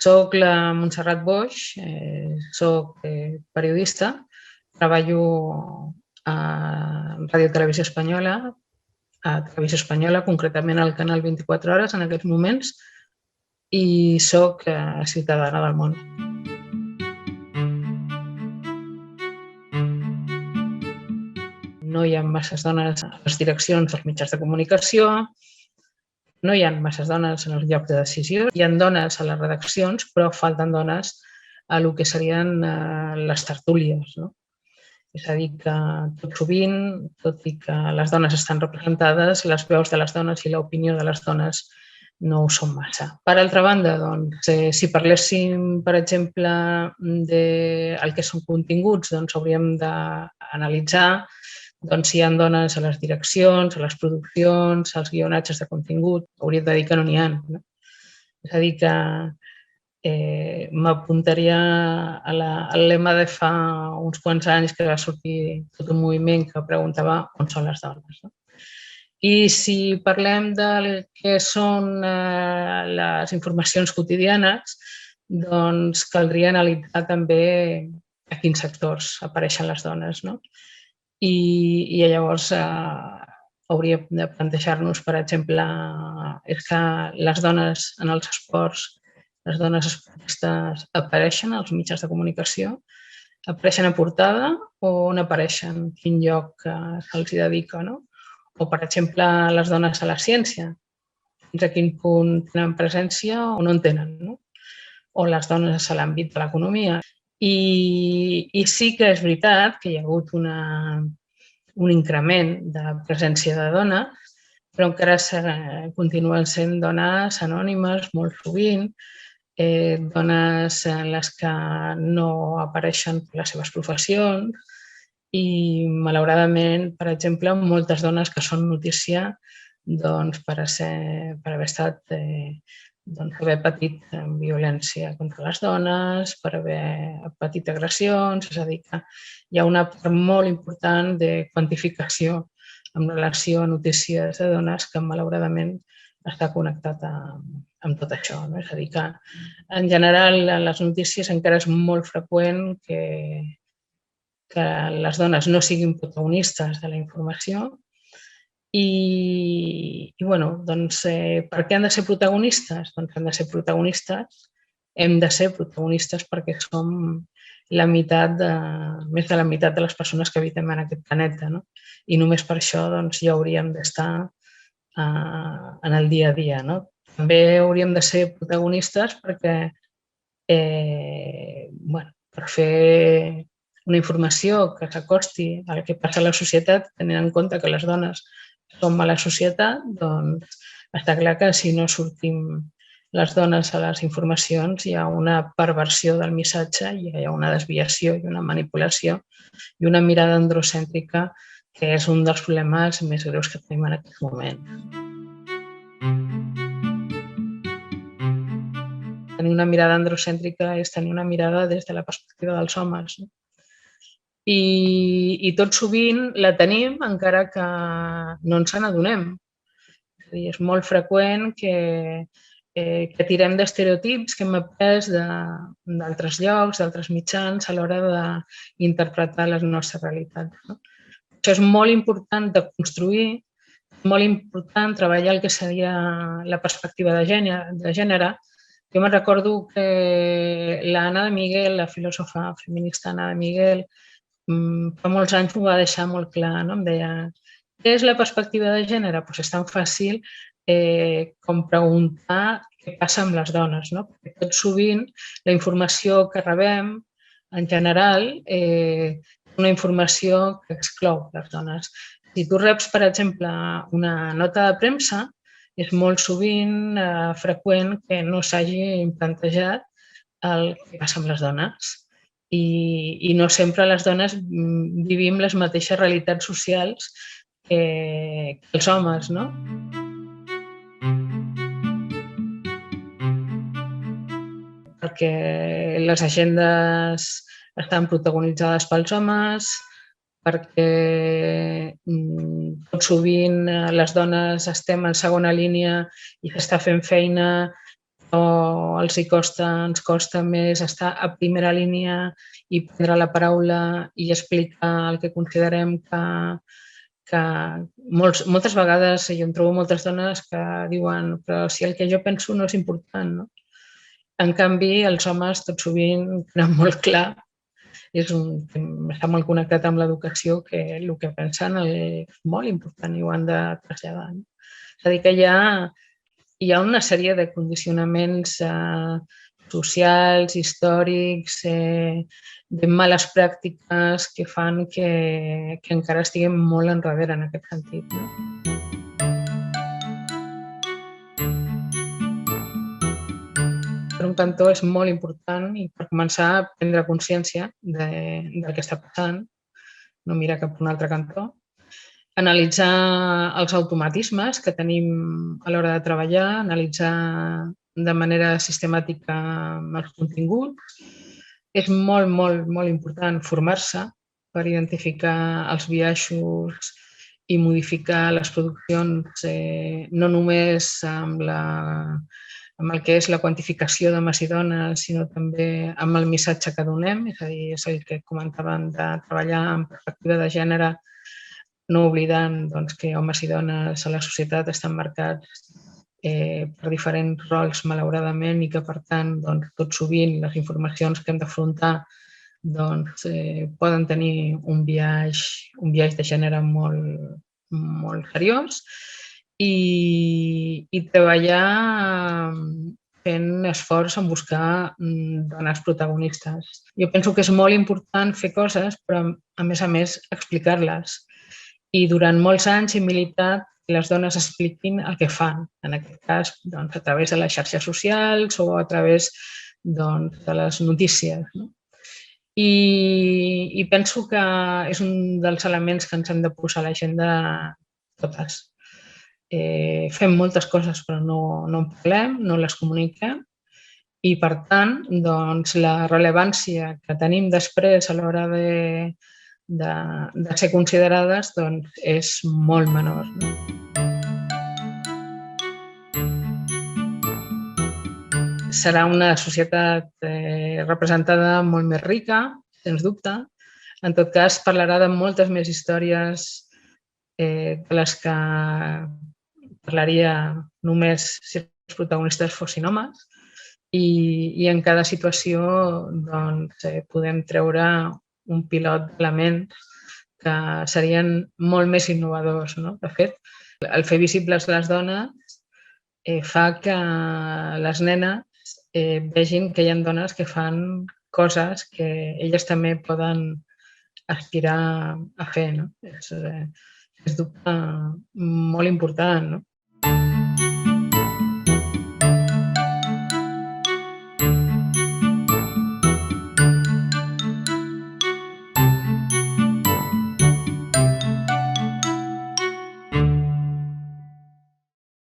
Soc la Montserrat Boix, soc periodista, treballo a Ràdio Televisió Espanyola, concretament al canal 24 hores en aquests moments, i soc ciutadana del món. No hi ha masses dones a les direccions dels mitjans de comunicació, no hi ha masses dones en els llocs de decisió, hi ha dones a les redaccions, però falten dones a el que serien les tertúlies, no? És a dir, que tot sovint, tot i que les dones estan representades, les veus de les dones i l'opinió de les dones no ho són massa. Per altra banda, doncs, si parléssim, per exemple, del que són continguts, doncs hauríem d'analitzar si hi ha dones a les direccions, a les produccions, als guionatges de contingut. Hauríem de dir que no n'hi ha. És a dir, que m'apuntaria al lema de fa uns quants anys que va sortir tot un moviment que preguntava on són les dones. I si parlem del que són les informacions quotidianes, doncs caldria analitzar també a quins sectors apareixen les dones, no? I llavors hauríem de plantejar-nos, per exemple, és que les dones en els esports, les dones esportistes apareixen als mitjans de comunicació, apareixen a portada o on apareixen, quin lloc se'ls dedica, no? O, per exemple, les dones a la ciència, fins a quin punt tenen presència o no en tenen, no? O les dones a l'àmbit de l'economia. I sí que és veritat que hi ha hagut un increment de presència de dones, però encara continuen sent dones anònimes molt sovint, dones en les que no apareixen per les seves professions i, malauradament, per exemple, moltes dones que són notícia per haver estat haver patit violència contra les dones, per haver patit agressions, és a dir, que hi ha una part molt important de quantificació en relació a notícies de dones que malauradament està connectat amb tot això. És a dir, que en general en les notícies encara és molt freqüent que les dones no siguin protagonistes de la informació. I doncs, per què han de ser protagonistes? Doncs han de ser protagonistes, hem de ser protagonistes perquè som més de la meitat de les persones que habitem en aquest planeta, no? I només per això doncs, ja hauríem d'estar en el dia a dia, no? També hauríem de ser protagonistes perquè per fer una informació que s'acosti al que passa a la societat, tenint en compte que les dones som a la societat, doncs està clar que si no sortim les dones a les informacions hi ha una perversió del missatge, hi ha una desviació i una manipulació i una mirada androcèntrica que és un dels problemes més greus que tenim en aquest moment. Tenir una mirada androcèntrica és tenir una mirada des de la perspectiva dels homes. I tot sovint la tenim encara que no ens n'adonem. És molt freqüent que tirem d'estereotips que hem après d'altres llocs, d'altres mitjans, a l'hora d'interpretar la nostra realitat. Això és molt important de construir, molt important treballar el que seria la perspectiva de gènere. Jo me'n recordo que l'Anna de Miguel, la filòsofa feminista Anna de Miguel, fa molts anys ho va deixar molt clar, no? Em deia, què és la perspectiva de gènere? Doncs és tan fàcil com preguntar què passa amb les dones, no? Perquè tot sovint la informació que rebem, en general, és una informació que exclou les dones. Si tu reps, per exemple, una nota de premsa, és molt sovint freqüent que no s'hagi plantejat el que passa amb les dones. I no sempre les dones vivim les mateixes realitats socials que els homes, no? Perquè les agendes estan protagonitzades pels homes, perquè tot sovint les dones estem en segona línia i s'està fent feina però ens costa més estar a primera línia i prendre la paraula i explicar el que considerem que moltes vegades jo em trobo moltes dones que diuen però si el que jo penso no és important, no? En canvi, els homes tot sovint tenen molt clar, està molt connectat amb l'educació, que el que pensen és molt important i ho han de traslladar. No? És a dir, que hi ha una sèrie de condicionaments socials, històrics, de males pràctiques que fan que encara estiguem molt enrere en aquest sentit. No? Per un cantó és molt important i per començar a prendre consciència del que està passant, no mirar cap a un altre cantó, analitzar els automatismes que tenim a l'hora de treballar, analitzar de manera sistemàtica els continguts. És molt, molt, molt important formar-se per identificar els biaixos i modificar les produccions, no només amb el que és la quantificació d'homes i dones, sinó també amb el missatge que donem, és a dir, és el que comentàvem de treballar en perspectiva de gènere, no oblidant que homes i dones a la societat estan marcats per diferents rols, malauradament, i que, per tant, tot sovint les informacions que hem d'afrontar poden tenir un biaix de gènere molt, molt seriós i treballar fent esforç en buscar dones protagonistes. Jo penso que és molt important fer coses, però, a més, explicar-les. I durant molts anys he militat que les dones expliquin el que fan, en aquest cas a través de les xarxes socials o a través de les notícies. No? I penso que és un dels elements que ens hem de posar a l'agenda totes. Fem moltes coses però no en parlem, no les comuniquem i, per tant, la rellevància que tenim després a l'hora de ser considerades és molt menor. No? Serà una societat representada molt més rica, sens dubte. En tot cas, parlarà de moltes més històries de les que parlaria només si els protagonistes fossin homes i en cada situació podem treure un pilot d'elements que serien molt més innovadors. No? De fet, el fer visibles les dones fa que les nenes vegin que hi ha dones que fan coses que elles també poden aspirar a fer. No? És dubte molt important. No?